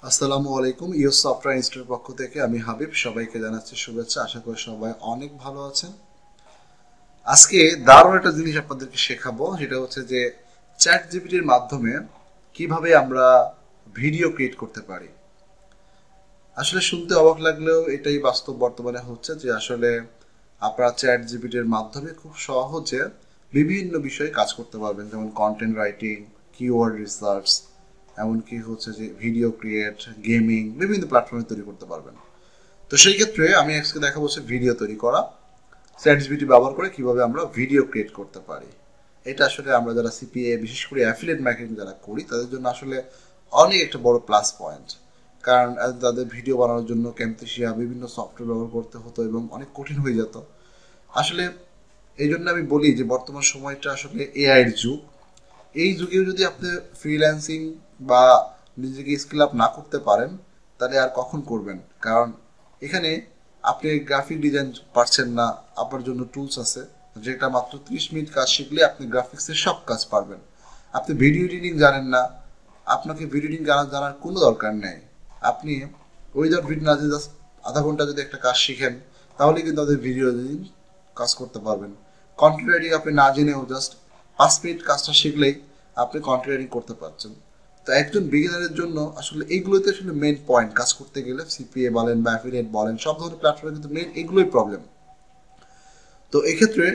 আসসালামু আলাইকুম। US software ইনস্টিটিউটের পক্ষ থেকে আমি হাবিব সবাইকে জানাচ্ছি শুভেচ্ছা। আশা করি সবাই অনেক ভালো আছেন। আজকে দারুণ একটা জিনিস আপনাদেরকে শেখাবো, সেটা হচ্ছে যে চ্যাট জিপিটির মাধ্যমে কিভাবে আমরা ভিডিও ক্রিয়েট করতে পারি। আসলে শুনতে অবাক লাগলেও এটাই বাস্তব বর্তমানে হচ্ছে যে আসলে আপনারা চ্যাট জিপিটির মাধ্যমে খুব সহজে বিভিন্ন বিষয়ে কাজ করতে পারবেন, যেমন কন্টেন্ট রাইটিং, কিওয়ার্ড রিসার্চ, এমনকি হচ্ছে যে ভিডিও ক্রিয়েট, গেমিং, বিভিন্ন প্ল্যাটফর্মে তৈরি করতে পারবেন। তো সেই ক্ষেত্রে আমি আজকে দেখাবো হচ্ছে ভিডিও তৈরি করা, চ্যাটজিপিটি ব্যবহার করে কিভাবে আমরা ভিডিও ক্রিয়েট করতে পারি। এটা আসলে আমরা যারা সিপিএ, বিশেষ করে অ্যাফিলিয়েট মার্কেটিং যারা করি, তাদের জন্য আসলে অনেক একটা বড় প্লাস পয়েন্ট। কারণ তাদের ভিডিও বানানোর জন্য ক্যামথেসিয়া বিভিন্ন সফটওয়্যার ব্যবহার করতে হতো এবং অনেক কঠিন হয়ে যেত আসলে। এই জন্য আমি বলি যে বর্তমান সময়টা আসলে এআই এর যুগ। এই যুগেও যদি আপনি ফ্রিল্যান্সিং বা নিজেকে স্কিল আপ না করতে পারেন, তাহলে আর কখন করবেন? কারণ এখানে আপনি গ্রাফিক ডিজাইন পারছেন না, আপনার জন্য টুলস আছে, যেটা মাত্র 30 মিনিট কাজ শিখলে আপনি গ্রাফিক্সের সব কাজ পারবেন। আপনি ভিডিও এডিটিং জানেন না, আপনাকে ভিডিও এডিটিং জানার কোনো দরকার নেই। আপনি উইদাউট ভিডিও না যদি জাস্ট আধা ঘন্টা যদি একটা কাজ শিখেন, তাহলে কিন্তু তাদের ভিডিও এডিটিং কাজ করতে পারবেন। কন্টেন্ট রাইটিং আপনি না জেনেও জাস্ট 5 মিনিট কাজটা শিখলেই আপনি কন্টেন্ট রাইটিং করতে পারছেন। তো একজন বিগিনারের জন্য আসলে এইগুলোতে আসলে মেন পয়েন্ট, কাজ করতে গেলে সিপিএ বলেন বা অ্যাফিলিয়েট বলেন, সব ধরনের প্ল্যাটফর্মে কিন্তু মেন এগুলোই প্রবলেম। তো এক্ষেত্রে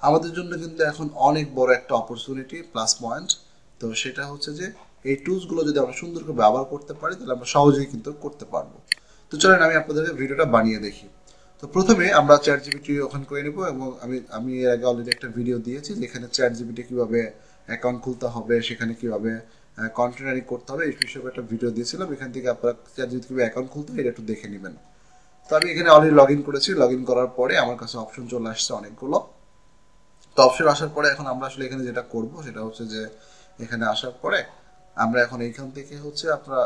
আমাদের জন্য কিন্তু এখন অনেক বড় একটা অপরচুনিটি, প্লাস পয়েন্ট। তো সেটা হচ্ছে যে এই টুলসগুলো যদি আমরা সুন্দর করে ব্যবহার করতে পারি, তাহলে আমরা সহজেই কিন্তু করতে পারবো। তো চলেন আমি আপনাদেরকে ভিডিওটা বানিয়ে দেখি। তো প্রথমে আমরা চ্যাট জিপিটি ওপেন করে নেব, এবং আমি আমি এর আগে অলরেডি একটা ভিডিও দিয়েছি যেখানে চ্যাট জিপিটি কীভাবে অ্যাকাউন্ট খুলতে হবে, সেখানে কীভাবে কন্টেন্ট রাইটিং করতে হবে, এই বিষয়ে একটা ভিডিও দিয়েছিলাম। এখান থেকে আপনারা চ্যাট জিপিটি কীভাবে অ্যাকাউন্ট খুলতে হবে এটা একটু দেখে নেবেন। তো আমি এখানে অলরেডি লগ ইন করেছি। লগ ইন করার পরে আমার কাছে অপশন চলে আসছে অনেকগুলো। তো অপশন আসার পরে এখন আমরা আসলে এখানে যেটা করব সেটা হচ্ছে যে এখানে আসার পরে আমরা এখন এইখান থেকে হচ্ছে আপনারা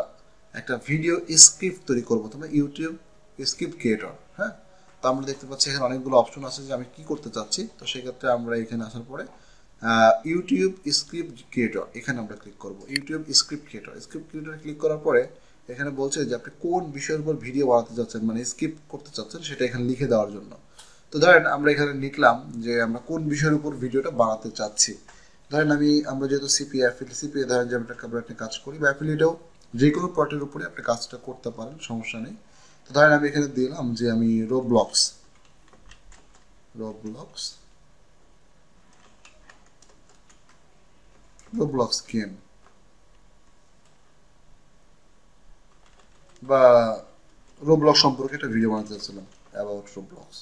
একটা ভিডিও স্ক্রিপ্ট তৈরি করবো, তোমরা ইউটিউব স্ক্রিপ্ট ক্রিয়েটর। হ্যাঁ, তো আমরা দেখতে পাচ্ছি এখানে অনেকগুলো অপশন আছে যে আমি কি করতে চাচ্ছি। তো সেক্ষেত্রে আমরা এখানে আসার পরে ইউটিউব স্ক্রিপ্ট ক্রিয়েটর এখানে আমরা ক্লিক করব। ইউটিউব স্ক্রিপ্ট ক্রিয়েটর ক্লিক করার পরে এখানে বলছে যে আপনি কোন বিষয়ের উপর ভিডিও বানাতে চাচ্ছেন, মানে স্ক্রিপ্ট করতে চাচ্ছেন, সেটা এখানে লিখে দেওয়ার জন্য। তো ধরেন আমরা এখানে লিখলাম যে আমরা কোন বিষয়ের উপর ভিডিওটা বানাতে চাচ্ছি। ধরেন আমরা যেহেতু সিপিএ ধরেন যে আমরা একটা কাজ করি, বা অ্যাফিলিয়েটেও যে কোনো প্রোডাক্টের উপরে আপনি কাজটা করতে পারেন, সমস্যা নেই। তো ধরেন আমি এখানে দিলাম যে আমি রোবলক্স রোবলক্স রোবলক্স গেম বা রোবলক্স সম্পর্কে একটা ভিডিও বানাতে চাচ্ছিলাম, অ্যাবাউট রোবলক্স।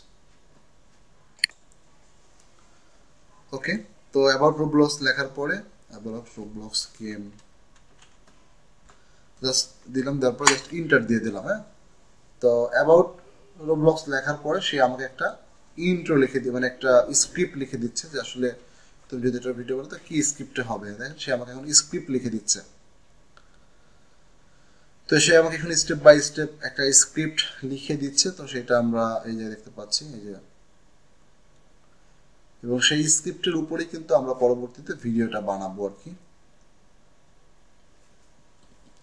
ওকে, তো অ্যাবাউট রোবলক্স লেখার পরে অ্যাবাউট রোবলক্স গেম জাস্ট দিলাম, দেওয়ার পরে জাস্ট ইন্টার দিয়ে দিলাম। হ্যাঁ, তো অ্যাবাউট রোবলক্স লেখার পরে সে আমাকে একটা ইন্ট্রো লিখে দিয়ে, মানে একটা স্ক্রিপ্ট লিখে দিচ্ছে যে আসলে তুমি যদি এটা ভিডিও করো তো কি স্ক্রিপ্টে হবে। দেখেন সে আমাকে এখন স্ক্রিপ্ট লিখে দিচ্ছে। তো সে আমাকে এখন স্টেপ বাই স্টেপ একটা স্ক্রিপ্ট লিখে দিচ্ছে। তো সেটা আমরা এই যে দেখতে পাচ্ছি, এই যে, এবং সেই স্ক্রিপ্টের উপরেই কিন্তু আমরা পরবর্তীতে ভিডিওটা বানাবো আর কি।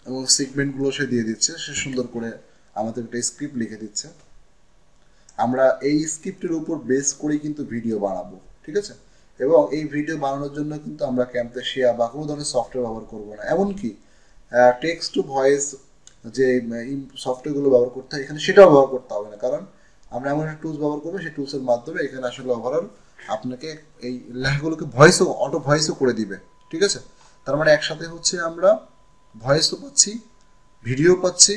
এবং সেগমেন্টগুলো সে দিয়ে দিচ্ছে, সে সুন্দর করে আমাদের একটা স্ক্রিপ্ট লিখে দিচ্ছে। আমরা এই স্ক্রিপ্টের উপর বেস করেই কিন্তু ভিডিও বানাবো, ঠিক আছে। এবং এই ভিডিও বানানোর জন্য কিন্তু আমরা ক্যামথেসিয়া বা কোনো ধরনের সফটওয়্যার ব্যবহার করবো না। এমনকি টেক্সট টু ভয়েস যে সফটওয়্যারগুলো ব্যবহার করতে হয় এখানে, সেটাও ব্যবহার করতে হবে না। কারণ আমরা এমন একটা টুলস ব্যবহার করবো, সেই টুলসের মাধ্যমে এখানে আসলে ওভারঅল আপনাকে এই লেখাগুলোকে ভয়েসও, অটো ভয়েসও করে দিবে, ঠিক আছে। তার মানে একসাথে হচ্ছে আমরা ভয়েসও পাচ্ছি, ভিডিও পাচ্ছি,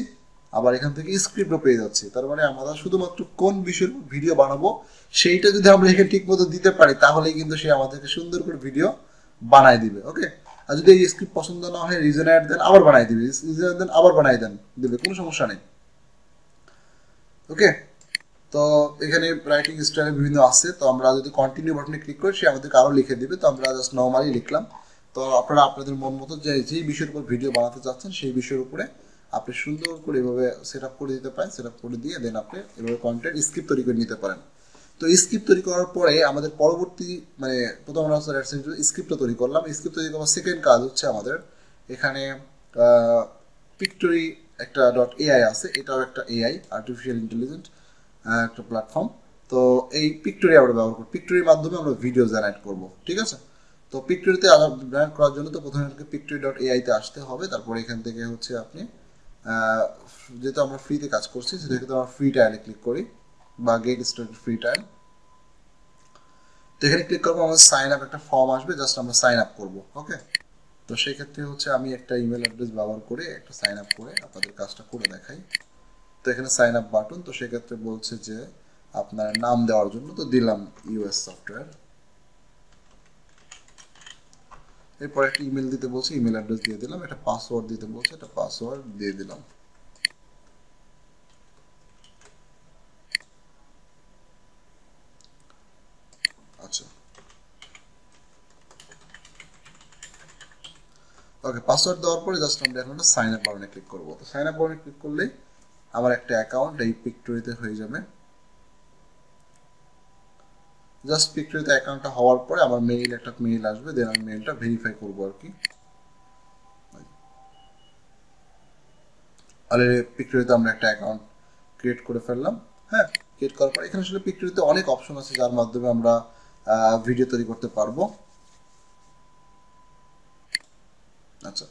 আবার এখান থেকে স্ক্রিপ্টও পেয়ে যাচ্ছি। তার মানে আমরা শুধুমাত্র কোন বিষয়ের ভিডিও বানাবো সেইটা যদি আমরা এখানে ঠিক মতো দিতে পারি, তাহলেই কিন্তু সে আমাদেরকে সুন্দর করে ভিডিও বানায় দিবে। ওকে, আর যদি এই স্ক্রিপ্ট পছন্দ না হয়, রিজন অ্যাড দেন, আবার বানাই দিবে, রিজন দেন আবার বানাই দেন দিবে, কোনো সমস্যা নেই। ওকে, তো এখানে রাইটিং স্টাইল বিভিন্ন আছে। তো আমরা যদি কন্টিনিউ বাটনে ক্লিক করি, সে আমাদেরকে আরও লিখে দিবে। তো আমরা জাস্ট নর্মালি লিখলাম। তো আপনারা আপনাদের মন মতো যেই বিষয়ের উপর ভিডিও বানাতে চাচ্ছেন সেই বিষয়ের উপরে আপনি সুন্দর করে এভাবে সেট আপ করে দিতে পারেন। সেট আপ করে দিয়ে দেন আপনি এভাবে কন্টেন্ট স্ক্রিপ্ট তৈরি করে নিতে পারেন। তো স্ক্রিপ্ট তৈরি করার পরে আমাদের পরবর্তী, মানে প্রথম আমরা স্ক্রিপ্টটা তৈরি করলাম। স্ক্রিপ্ট তৈরি করার সেকেন্ড কাজ হচ্ছে আমাদের এখানে পিক্টোরি একটা ডট এআই আছে, এটাও একটা এআই, আর্টিফিশিয়াল ইন্টেলিজেন্ট একটা প্ল্যাটফর্ম। তো এই পিক্টোরি আমরা ব্যবহার করি, পিক্টোরির মাধ্যমে আমরা ভিডিও জেনারেট করব, ঠিক আছে। তো পিক্টোরিতে জেনারেট করার জন্য তো প্রথমে পিক্টোরি ডট এআইতে আসতে হবে, তারপরে এখান থেকে হচ্ছে আপনি যেহেতু আমরা ফ্রিতে কাজ করছি সেক্ষেত্রে আমরা ফ্রি ট্রায়ালে ক্লিক করি বা গেট স্টার্টেড ফ্রি ট্রায়াল। তো এখানে ক্লিক করবো, আমাদের সাইন আপ একটা ফর্ম আসবে, জাস্ট আমরা সাইন আপ করবো। ওকে, তো সেই ক্ষেত্রে হচ্ছে আমি একটা ইমেল অ্যাড্রেস ব্যবহার করে একটা সাইন আপ করে আপনাদের কাজটা করে দেখাই। তো এখানে সাইন আপ বাটন, তো সেক্ষেত্রে বলছে যে আপনার নাম দেওয়ার জন্য, তো দিলাম ইউএস সফটওয়্যার। এরপর একটা ইমেল দিতে বলছে, ইমেল অ্যাড্রেস দিয়ে দিলাম, একটা পাসওয়ার্ড দিতে বলছে, একটা পাসওয়ার্ড দিয়ে দিলাম। আচ্ছা, ওকে, পাসওয়ার্ড দেওয়ার পরে জাস্ট আমরা এখন সাইন আপ বাটনে ক্লিক করবো। তো সাইন আপ বাটনে ক্লিক করলেই আমার একটা অ্যাকাউন্ট এই পিক্টোরিতে হয়ে যাবে। জাস্ট পিক্টোরিতে অ্যাকাউন্টটা হওয়ার পরে আমার একটা মেইল আসবে, দেন আমি মেইলটা ভেরিফাই করবো আর কি। অলরেডি পিক্টোরিতে আমরা একটা অ্যাকাউন্ট ক্রিয়েট করে ফেললাম। হ্যাঁ, ক্রিয়েট করার পর এখানে আসলে পিক্টোরিতে অনেক অপশন আছে যার মাধ্যমে আমরা ভিডিও তৈরি করতে পারবো। আচ্ছা,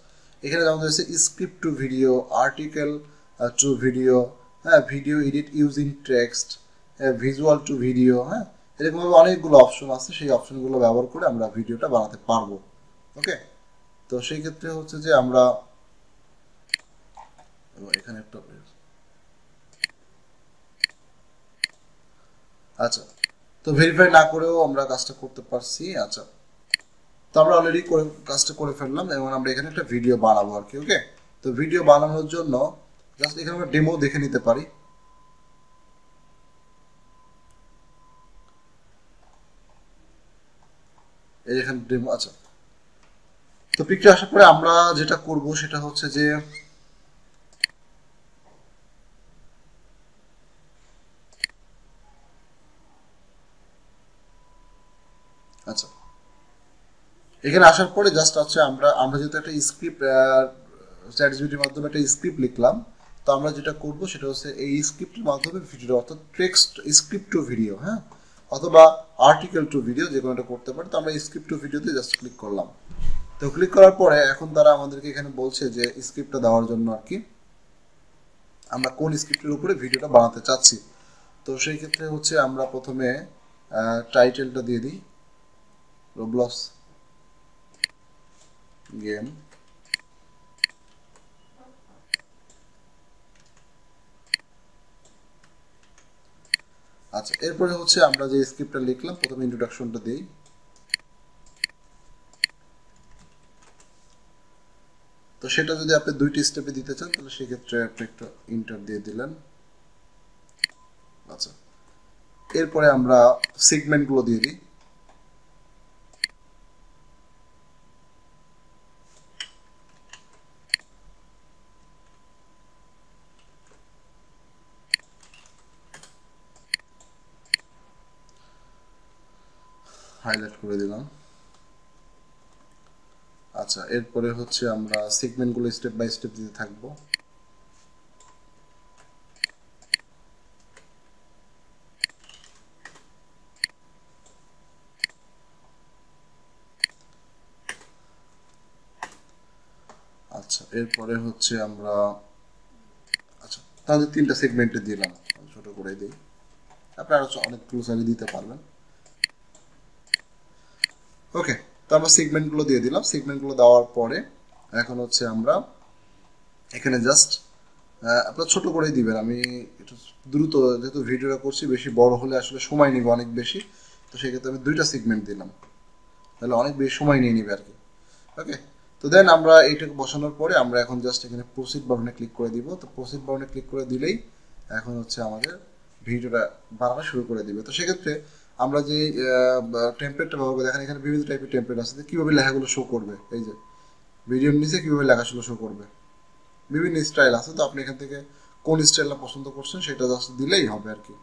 এখানে যেমন রয়েছে script to video, article to video, হ্যাঁ, video edit using text, visual to video, হ্যাঁ, এরকমভাবে অনেকগুলো অপশন আছে, সেই অপশনগুলো ব্যবহার করে আমরা ভিডিওটা বানাতে পারবো। ওকে, তো সেই ক্ষেত্রে হচ্ছে যে আমরা এখানে একটা, আচ্ছা, তো ভেরিফাই না করেও আমরা কাজটা করতে পারছি। আচ্ছা, তো আমরা অলরেডি কাজটা করে ফেললাম এবং আমরা এখানে একটা ভিডিও বানাবো আর কি। ওকে, তো ভিডিও বানানোর জন্য জাস্ট এখানে আমরা ডেমো দেখে নিতে পারি। এই এখানে ডেমো। আচ্ছা, তো পিকচার আসার পরে আমরা যেটা করব সেটা হচ্ছে যে আচ্ছা, এখানে আসার পরে জাস্ট আছে আমরা আমরা যেহেতু একটা স্ক্রিপ্ট চ্যাটজিপিটির মাধ্যমে একটা স্ক্রিপ্ট লিখলাম, তো আমরা যেটা করব সেটা হচ্ছে এই স্ক্রিপ্টের মাধ্যমে ভিডিও, অর্থাৎ টেক্সট স্ক্রিপ্ট টু ভিডিও, হ্যাঁ, অথবা আর্টিকেল টু ভিডিও, যে কোনো একটা করতে পারি। তো আমরা স্ক্রিপ্ট টু ভিডিওতে জাস্ট ক্লিক করলাম। তো ক্লিক করার পরে এখন তারা আমাদেরকে এখানে বলছে যে স্ক্রিপ্টটা দেওয়ার জন্য আর কি আমরা কোন স্ক্রিপ্টের উপরে ভিডিওটা বানাতে চাচ্ছি। তো সেই ক্ষেত্রে হচ্ছে আমরা প্রথমে টাইটেলটা দিয়ে দিই রোবলক্স গেম। আচ্ছা, এরপরে হচ্ছে আমরা যে স্ক্রিপ্টটা লিখলাম প্রথমে ইন্ট্রোডাকশনটা দিই। তো সেটা যদি আপনি দুইটি স্টেপে দিতে চান তাহলে সেক্ষেত্রে আপনি একটা ইন্টার দিয়ে দিলেন। আচ্ছা, এরপরে আমরা সেগমেন্টগুলো দিয়ে দিই। হাইলাইট করে দিলাম। আচ্ছা, এরপরে হচ্ছে আমরা সেগমেন্টগুলো স্টেপ বাই স্টেপ দিতে থাকবো। আচ্ছা, এরপরে হচ্ছে আমরা, আচ্ছা, তাহলে 3টা সেগমেন্টে দিলাম, ছোট করে দিই, আপনারা অনেক ক্লোজালি দিতে পারবেন। ওকে, তো আমরা সেগমেন্টগুলো দিয়ে দিলাম। সেগমেন্টগুলো দেওয়ার পরে এখন হচ্ছে আমরা এখানে জাস্ট আপনার ছোট করেই দিবেন। আমি একটু দ্রুত যেহেতু ভিডিওটা করছি, বেশি বড় হলে আসলে সময় নিবে অনেক বেশি, তো সেক্ষেত্রে আমি 2টা সেগমেন্ট দিলাম, তাহলে অনেক বেশি সময় নিয়ে নিবে আর কি। ওকে, তো দেন আমরা এইটাকে বসানোর পরে আমরা এখন জাস্ট এখানে প্রসিড বাটনে ক্লিক করে দিব। তো প্রসিড বাটনে ক্লিক করে দিলেই এখন হচ্ছে আমাদের ভিডিওটা বানানো শুরু করে দিবে। তো সেক্ষেত্রে আমরা যে টেমপ্লেটটা ব্যবহার করে দেখেন, এখানে বিভিন্ন টাইপের টেমপ্লেট আছে, কীভাবে লেখাগুলো শো করবে, এই যে ভিডিওর নিচে কীভাবে লেখাগুলো শো করবে, বিভিন্ন স্টাইল আছে। তো আপনি এখান থেকে কোন স্টাইলটা পছন্দ করছেন সেটা জাস্ট দিলেই হবে আর কি।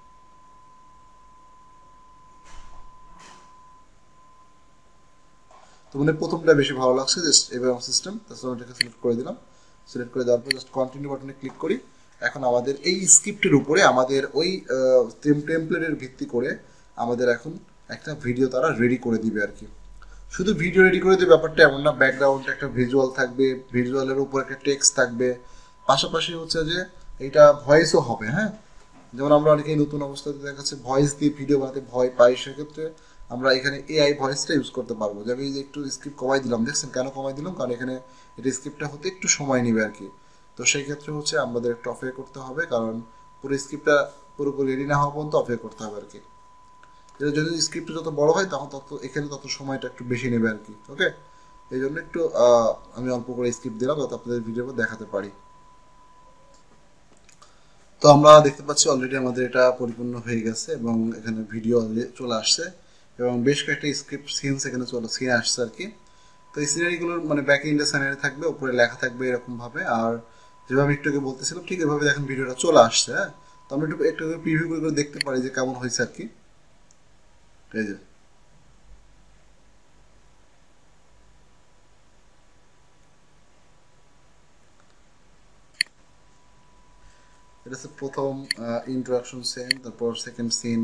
তো মানে প্রথমটা বেশি ভালো লাগছে, জাস্ট এবার সিস্টেম, তাছাড়া এটাকে সিলেক্ট করে দিলাম। সিলেক্ট করে দেওয়ার পর জাস্ট কন্টিনিউ বাটনে ক্লিক করি। এখন আমাদের এই স্ক্রিপ্টের উপরে আমাদের ওই টেমপ্লেটের ভিত্তি করে আমাদের এখন একটা ভিডিও তারা রেডি করে দিবে আর কি। শুধু ভিডিও রেডি করে দেবে ব্যাপারটা এমন না, ব্যাকগ্রাউন্ডে একটা ভিজুয়াল থাকবে, ভিজুয়ালের উপর একটা টেক্সট থাকবে, পাশাপাশি হচ্ছে যে এটা ভয়েসও হবে। হ্যাঁ, যেমন আমরা অনেকেই নতুন অবস্থাতে দেখা যাচ্ছে ভয়েস দিয়ে ভিডিও বানাতে ভয় পাই, সেক্ষেত্রে আমরা এখানে এআই ভয়েসটা ইউজ করতে পারবো। যে আমি একটু স্ক্রিপ্ট কমাই দিলাম, দেখছেন কেন কমাই দিলাম, কারণ এখানে এটা স্ক্রিপ্টটা হতে একটু সময় নেবে আর কি। তো সেই ক্ষেত্রে হচ্ছে আমাদের একটু অফে করতে হবে, কারণ পুরো স্ক্রিপ্টটা পুরোপুরি রেডি না হওয়া পর্যন্ত অফে করতে হবে আর কি। এটা যদি স্ক্রিপ্ট যত বড় হয় তখন তত এখানে তত সময়টা একটু বেশি নেবে আর কি। ওকে, এই জন্য একটু আমি অল্প করে স্ক্রিপ্ট দিলাম যাতে আপনাদের ভিডিও দেখাতে পারি। তো আমরা দেখতে পাচ্ছি অলরেডি আমাদের এটা পরিপূর্ণ হয়ে গেছে এবং এখানে ভিডিও চলে আসছে এবং বেশ কয়েকটা স্ক্রিপ্ট সিনস এখানে সিন আসছে আর কি। তো এই সিনারিগুলোর মানে ব্যাক এন্ডে সিনারি থাকবে, উপরে লেখা থাকবে এরকম ভাবে। আর যেভাবে একটু আগে বলতেছিলাম ঠিক এভাবে দেখেন ভিডিওটা চলে আসছে। হ্যাঁ, তো আমরা একটু একটু প্রিভিউ করে দেখতে পারি যে কেমন হয়েছে আর কি। এই যে এটা হচ্ছে প্রথম ইন্ট্রোডাকশন সিন, তারপর সেকেন্ড সিন।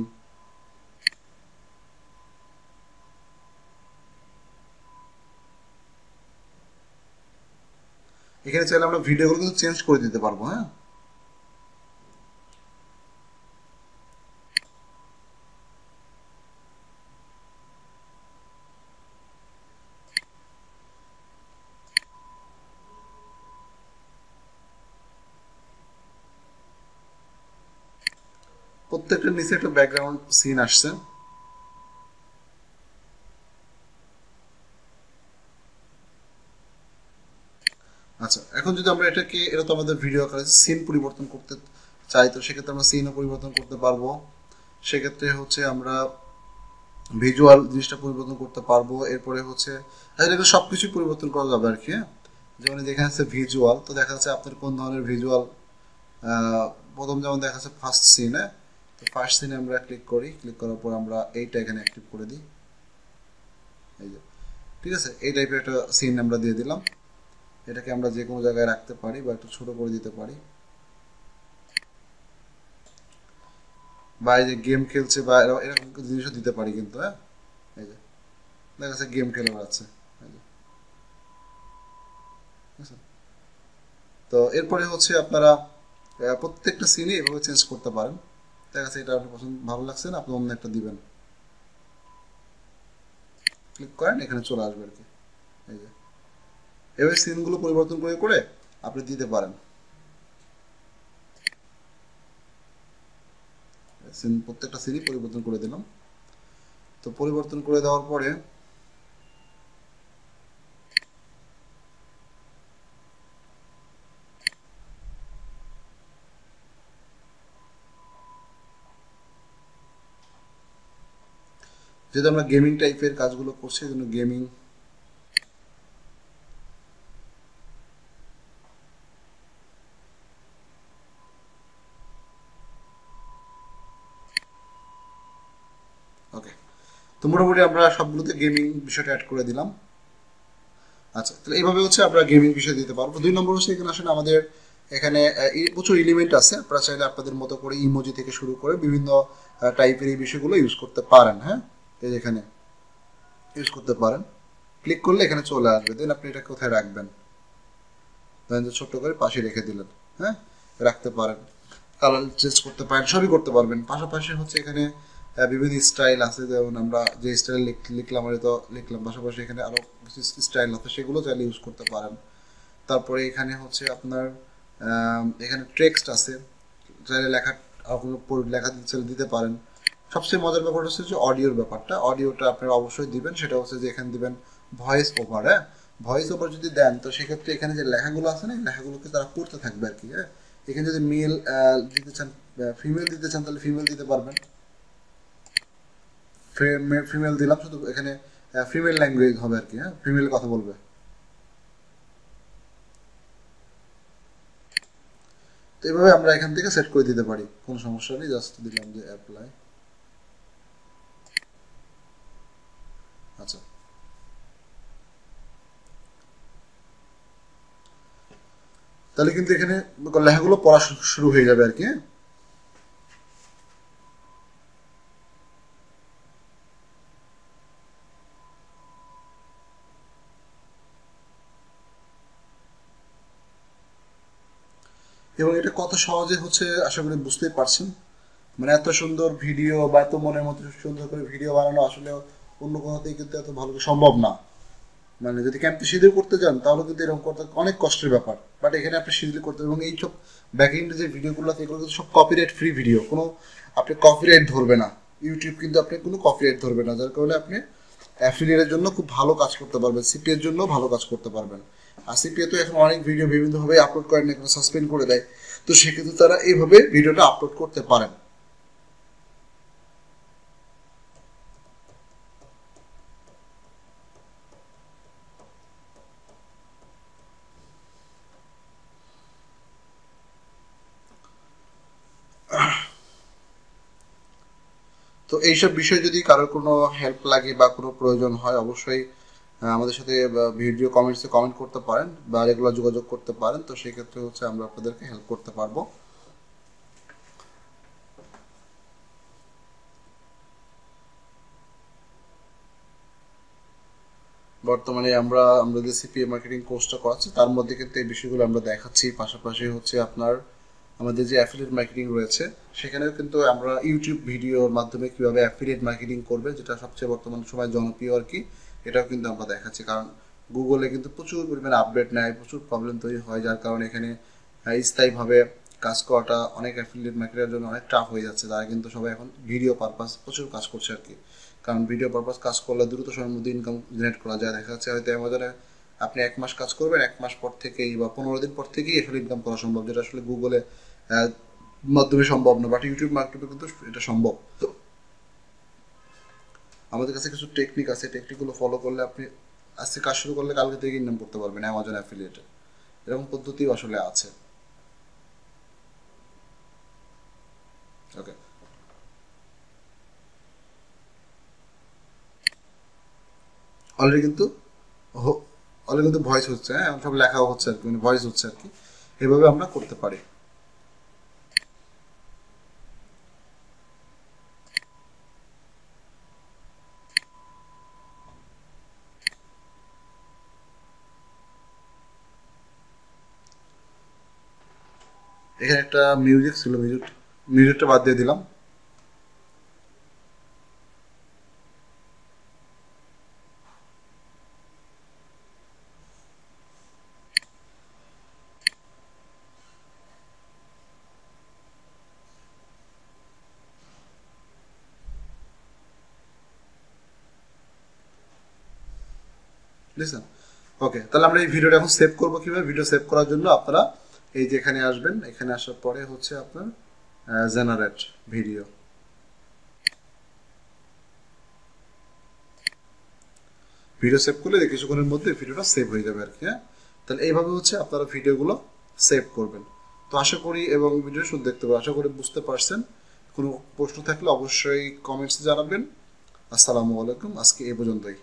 এখানে চাইলে আমরা ভিডিওগুলো কিন্তু চেঞ্জ করে দিতে পারবো। হ্যাঁ, প্রত্যেকটার নিচে একটা ব্যাকগ্রাউন্ড সিন আসছে। আচ্ছা, এখন যদি আমরা এটাকে, এটা তো আমাদের ভিডিও আকারে সিন পরিবর্তন করতে চাই, তো সেক্ষেত্রে আমরা সিনও পরিবর্তন করতে পারবো। সেক্ষেত্রে হচ্ছে আমরা ভিজুয়াল জিনিসটা পরিবর্তন করতে পারবো। এরপরে হচ্ছে এটাকে সব কিছুই পরিবর্তন করা যাবে আর কি। হ্যাঁ, যেমন যেখানে আছে ভিজুয়াল, তো দেখা যাচ্ছে আপনার কোন ধরনের ভিজুয়াল। প্রথম যেমন দেখা যাচ্ছে ফার্স্ট সিনে, তো ফার্স্ট সিনে আমরা ক্লিক করি, ক্লিক করার পর আমরা এইটা এখানে অ্যাক্টিভ করে দিই। এই যে ঠিক আছে, এই টাইপের একটা সিন আমরা দিয়ে দিলাম। এটাকে আমরা যে কোনো জায়গায় রাখতে পারি বা একটু ছোট করে দিতে পারি, বা এই যে গেম খেলছে বা এরকম জিনিসও দিতে পারি কিন্তু। হ্যাঁ, এই যে দেখা যাচ্ছে গেম খেলে বেড়াচ্ছে। তো এরপরে হচ্ছে আপনারা প্রত্যেকটা সিনে এভাবে চেঞ্জ করতে পারেন। দেখা যাচ্ছে এটা আপনার পছন্দ ভালো লাগছে না, আপনি অন্য একটা দিবেন, ক্লিক করেন এখানে চলে আসবে আর কি। এই যে এভাবে সিনগুলো পরিবর্তন করে করে আপনি দিতে পারেন। সিন প্রত্যেকটা সিনই পরিবর্তন করে দিলাম। তো পরিবর্তন করে দেওয়ার পরে যেহেতু আমরা গেমিং টাইপের কাজগুলো করছি, এই জন্য গেমিং ওকে। তো মোটামুটি আমরা সবগুলোতে গেমিং বিষয়টা অ্যাড করে দিলাম। আচ্ছা, তাহলে এইভাবে হচ্ছে আমরা গেমিং বিষয় দিতে পারবো। দুই নম্বর হচ্ছে এখানে আসলে আমাদের এখানে প্রচুর এলিমেন্ট আছে, আপনারা চাইলে আপনাদের মতো করে ইমোজি থেকে শুরু করে বিভিন্ন টাইপের এই বিষয়গুলো ইউজ করতে পারেন। হ্যাঁ, এই যে এখানে ইউজ করতে পারেন, ক্লিক করলে এখানে চলে আসবে। দেন আপনি এটা কোথায় রাখবেন, ধরেন যে ছোট্ট করে পাশে রেখে দিলেন। হ্যাঁ, রাখতে পারেন, কালার চেঞ্জ করতে পারেন, সবই করতে পারবেন। পাশাপাশি হচ্ছে এখানে বিভিন্ন স্টাইল আছে, যেমন আমরা যে স্টাইল লিখলাম আমি তো লিখলাম, পাশাপাশি এখানে আরো কিছু স্টাইল আছে, সেগুলো চাইলে ইউজ করতে পারেন। তারপরে এখানে হচ্ছে আপনার এখানে টেক্সট আছে, চাইলে লেখা আপনার লেখা চাইলে দিতে পারেন। সবচেয়ে মজার ব্যাপারটা হচ্ছে যে অডিওর ব্যাপারটা, অডিওটা আপনারা অবশ্যই দিবেন। সেটা হচ্ছে যে এখানে দিবেন ভয়েস ওভার। হ্যাঁ, ভয়েস ওভার যদি দেন তো সেক্ষেত্রে এখানে যে লেখাগুলো আছে না, লেখাগুলোকে তারা পড়তে থাকবে আর কি। হ্যাঁ, এখানে যদি মেল দিতে চান, ফিমেল দিতে চান তাহলে ফিমেল দিতে পারবেন। ফিমেল দিলাম, শুধু এখানে ফিমেল ল্যাঙ্গুয়েজ হবে আর কি। হ্যাঁ, ফিমেল কথা বলবে। তো এইভাবে আমরা এখান থেকে সেট করে দিতে পারি, কোনো সমস্যা নেই। জাস্ট দিলাম যে অ্যাপ্লাই। আচ্ছা, তাহলে কিন্তু এখানে লেখাগুলো পড়া শুরু হয়ে যাবে আর কি। হ্যাঁ, এবং এটা কত সহজে হচ্ছে আশা করি বুঝতেই পারছেন। মানে এত সুন্দর ভিডিও বা এত মনের মতো সুন্দর করে ভিডিও বানানো আসলে অন্য কোথাতেই কিন্তু এত ভালো করে সম্ভব না। মানে যদি ক্যাম্পে সিডিল করতে যান তাহলে কিন্তু এরকম করতে অনেক কষ্টের ব্যাপার, বাট এখানে আপনি সিডিল করতে, এবং এই সব ব্যাকএন্ডে যে ভিডিওগুলো আছে এগুলো কিন্তু সব কপিরাইট ফ্রি ভিডিও, কোনো আপনি কপিরাইট ধরবে না, ইউটিউব কিন্তু আপনি কোনো কপিরাইট ধরবে না, যার কারণে আপনি অ্যাফিলিয়েটের জন্য খুব ভালো কাজ করতে পারবেন, সিপিএর জন্য ভালো কাজ করতে পারবেন। আর সিপিএ তো এখন অনেক ভিডিও বিভিন্নভাবে আপলোড করেন, এখানে সাসপেন্ড করে দেয়, তো সেক্ষেত্রে তারা এইভাবে ভিডিওটা আপলোড করতে পারেন। তো এইসব বিষয়ে যদি কারোর কোনো হেল্প লাগে বা কোনো প্রয়োজন হয় অবশ্যই আমাদের সাথে ভিডিও কমেন্টসে কমেন্ট করতে পারেন বা রেগুলার যোগাযোগ করতে পারেন, তো সেই ক্ষেত্রে হচ্ছে আমরা আপনাদেরকে হেল্প করতে পারবো। বর্তমানে আমরা যে সিপিএ মার্কেটিং কোর্সটা করাচ্ছি তার মধ্যে কিন্তু এই বিষয়গুলো আমরা দেখাচ্ছি, পাশাপাশি হচ্ছে আপনার আমাদের যে অ্যাফিলিয়েট মার্কেটিং রয়েছে সেখানেও কিন্তু আমরা ইউটিউব ভিডিওর মাধ্যমে কিভাবে অ্যাফিলিয়েট মার্কেটিং করবে, যেটা সবচেয়ে বর্তমান সময় জনপ্রিয় আর কি, এটাও কিন্তু আমরা দেখাচ্ছি। কারণ গুগলে কিন্তু প্রচুর পরিমাণে আপডেট নেয়, প্রচুর প্রবলেম তৈরি হয়, যার কারণে এখানে স্থায়ীভাবে কাজ করাটা অনেক অ্যাফিলিয়েট মার্কেটের জন্য অনেক টাফ হয়ে যাচ্ছে। তারা কিন্তু সবাই এখন ভিডিও পারপাস প্রচুর কাজ করছে আর কি। কারণ ভিডিও পারপাস কাজ করলে দ্রুত সময়ের মধ্যে ইনকাম জেনারেট করা যায়। দেখা যাচ্ছে হয়তো অ্যামাজনে আপনি 1 মাস কাজ করবেন, 1 মাস পর থেকেই বা 15 দিন পর থেকেই আসলে ইনকাম করা সম্ভব, যেটা আসলে গুগলে মাধ্যমে সম্ভব না, বাট ইউটিউব মার্কেটে কিন্তু এটা সম্ভব। তো আমাদের কাছে কিছু টেকনিক আছে, টেকনিকগুলো ফলো করলে আপনি আজকে কাজ শুরু করলে কালকে থেকে ইনকাম করতে পারবেন অ্যামাজন অ্যাফিলিয়েটে, এরকম পদ্ধতিও আসলে আছে। ওকে, অলরেডি কিন্তু অলরেডি কিন্তু ভয়েস হচ্ছে, হ্যাঁ সব লেখাও হচ্ছে আর কি, মানে ভয়েস হচ্ছে আর কি, এভাবে আমরা করতে পারি। এখানে একটা মিউজিক ছিল, মিউজিকটা বাদ দিয়ে দিলাম। লিসেন, ওকে, তাহলে আমরা এই ভিডিওটা এখন সেভ করবো কিভাবে? ভিডিও সেভ করার জন্য আপনারা এই যে এখানে আসবেন, এখানে আসার পরে হচ্ছে আপনার জেনারেট ভিডিও, ভিডিও সেভ করলে কিছুক্ষণের মধ্যে ভিডিওটা সেভ হয়ে যাবে আর কি। হ্যাঁ, তাহলে এইভাবে হচ্ছে আপনারা ভিডিওগুলো সেভ করবেন। তো আশা করি এবং ভিডিও শুধু দেখতে পাবেন, আশা করি বুঝতে পারছেন। কোনো প্রশ্ন থাকলে অবশ্যই কমেন্টসে জানাবেন। আসসালামু আলাইকুম, আজকে এই পর্যন্তই।